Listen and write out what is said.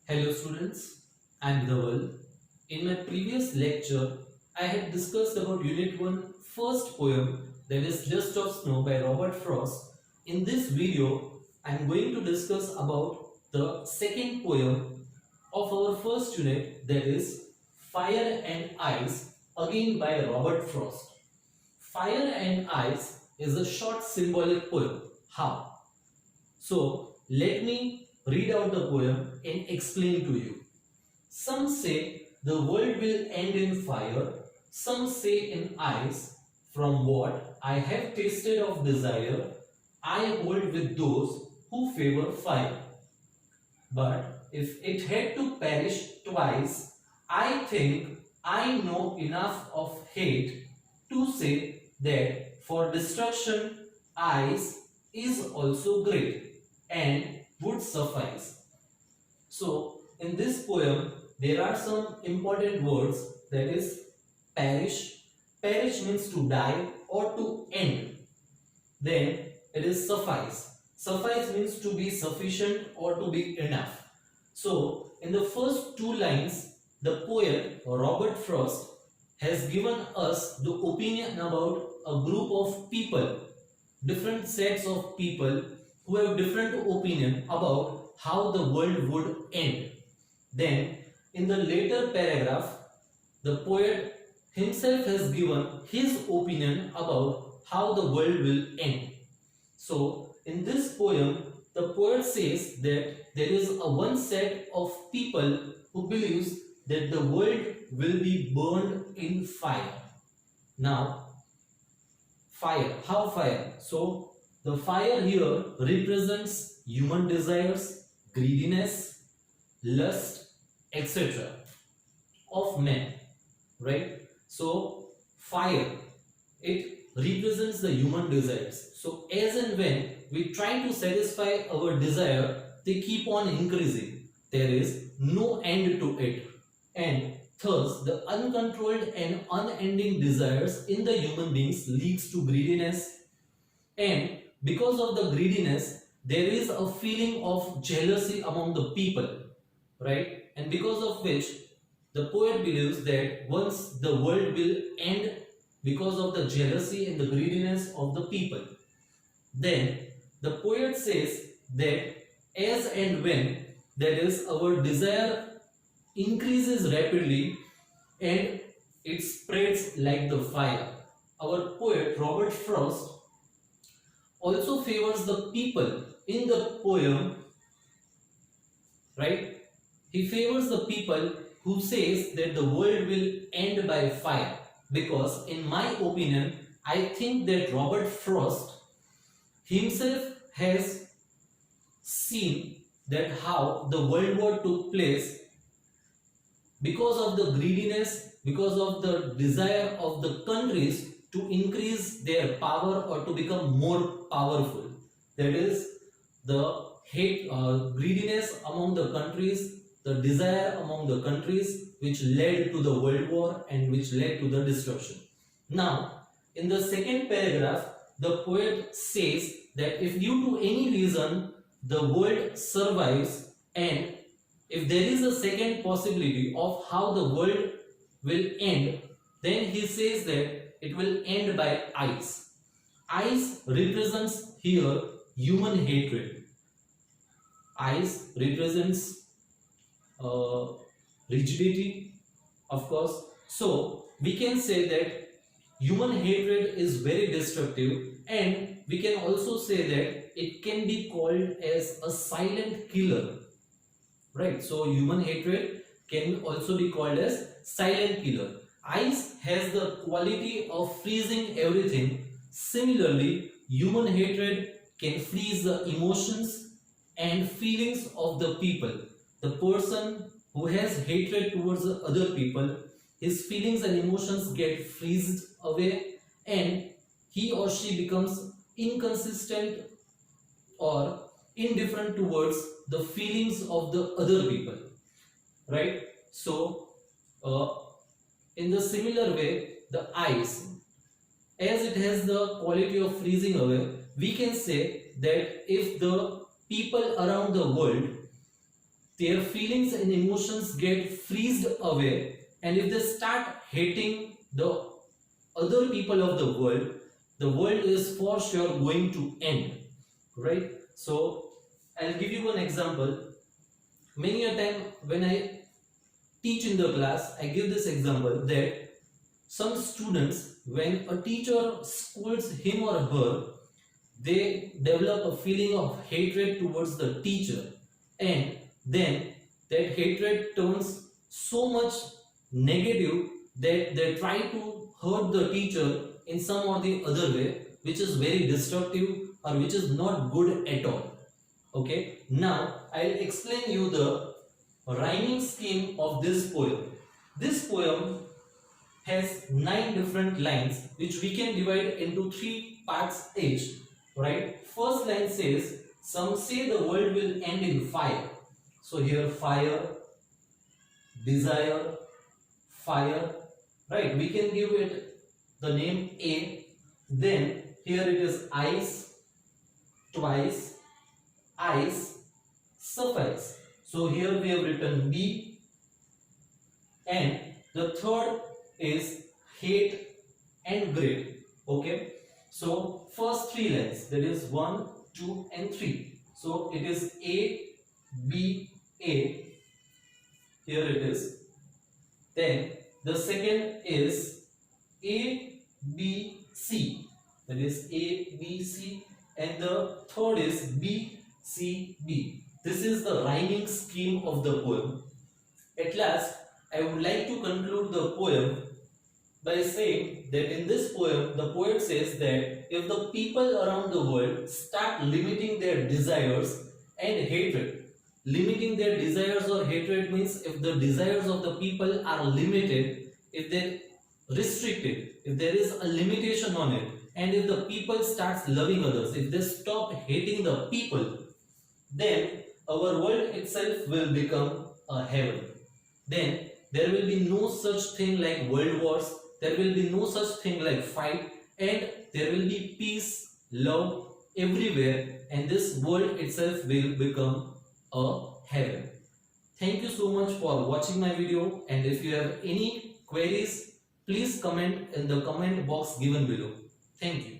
Hello students, I am Dhaval. In my previous lecture, I had discussed about Unit 1 first poem, that is Dust of Snow by Robert Frost. In this video, I am going to discuss about the second poem of our first unit, that is Fire and Ice, again by Robert Frost. Fire and Ice is a short symbolic poem. How? So, let me read out the poem and explain to you. Some say the world will end in fire, some say in ice. From what I have tasted of desire, I hold with those who favor fire. But if it had to perish twice, I think I know enough of hate to say that for destruction, ice is also great and would suffice. So, in this poem, there are some important words, that is perish. Perish means to die or to end. Then it is suffice. Suffice means to be sufficient or to be enough. So, in the first two lines, the poet Robert Frost has given us the opinion about a group of people, different sets of people who have different opinion about how the world would end. Then in the later paragraph, the poet himself has given his opinion about how the world will end. So in this poem, the poet says that there is a one set of people who believes that the world will be burned in fire. Now, fire, how fire? So the fire here represents human desires, greediness, lust, etc. of men, right? So fire, it represents the human desires. So as and when we try to satisfy our desire, they keep on increasing. There is no end to it. And thus the uncontrolled and unending desires in the human beings leads to greediness, and because of the greediness there is a feeling of jealousy among the people, right? And because of which the poet believes that once the world will end because of the jealousy and the greediness of the people, then the poet says that as and when, that is, our desire increases rapidly and it spreads like the fire. Our poet Robert Frost also favors the people in the poem, right? He favors the people who says that the world will end by fire, because in my opinion, I think that Robert Frost himself has seen that how the World War took place because of the greediness, because of the desire of the countries to increase their power or to become more powerful. That is the greediness among the countries, the desire among the countries, which led to the World War and which led to the destruction. Now, in the second paragraph, the poet says that if due to any reason the world survives, and if there is a second possibility of how the world will end, then he says that it will end by ice. Ice represents here human hatred. Ice represents rigidity, of course. So we can say that human hatred is very destructive, and we can also say that it can be called as a silent killer, right? So human hatred can also be called as silent killer. Ice has the quality of freezing everything. Similarly, human hatred can freeze the emotions and feelings of the people. The person who has hatred towards the other people, his feelings and emotions get freezed away, and he or she becomes inconsistent or indifferent towards the feelings of the other people, right? So in the similar way, the ice, as it has the quality of freezing away, we can say that if the people around the world their feelings and emotions get freezed away, and if they start hating the other people of the world is for sure going to end, right? So I'll give you one example. Many a time when I teach in the class, I give this example that some students, when a teacher scolds him or her, they develop a feeling of hatred towards the teacher, and then that hatred turns so much negative that they try to hurt the teacher in some or the other way, which is very destructive or which is not good at all. Okay, now I'll explain you the rhyming scheme of this poem. This poem has 9 different lines which we can divide into 3 parts each, right? First line says, some say the world will end in fire. So here fire, desire, fire, right? We can give it the name A. Then here it is ice, twice, ice, suffice. So here we have written B, and the third is hate and great. Okay, so first 3 lines, that is 1, 2 and 3. So it is A, B, A. Here it is. Then the second is A, B, C. That is A, B, C. And the third is B, C, B. This is the rhyming scheme of the poem. At last, I would like to conclude the poem by saying that in this poem, the poet says that if the people around the world start limiting their desires and hatred, limiting their desires or hatred means if the desires of the people are limited, if they're restricted, if there is a limitation on it, and if the people starts loving others, if they stop hating the people, then our world itself will become a heaven. Then there will be no such thing like world wars, there will be no such thing like fight, and there will be peace, love everywhere, and this world itself will become a heaven. Thank you so much for watching my video, and if you have any queries, please comment in the comment box given below. Thank you.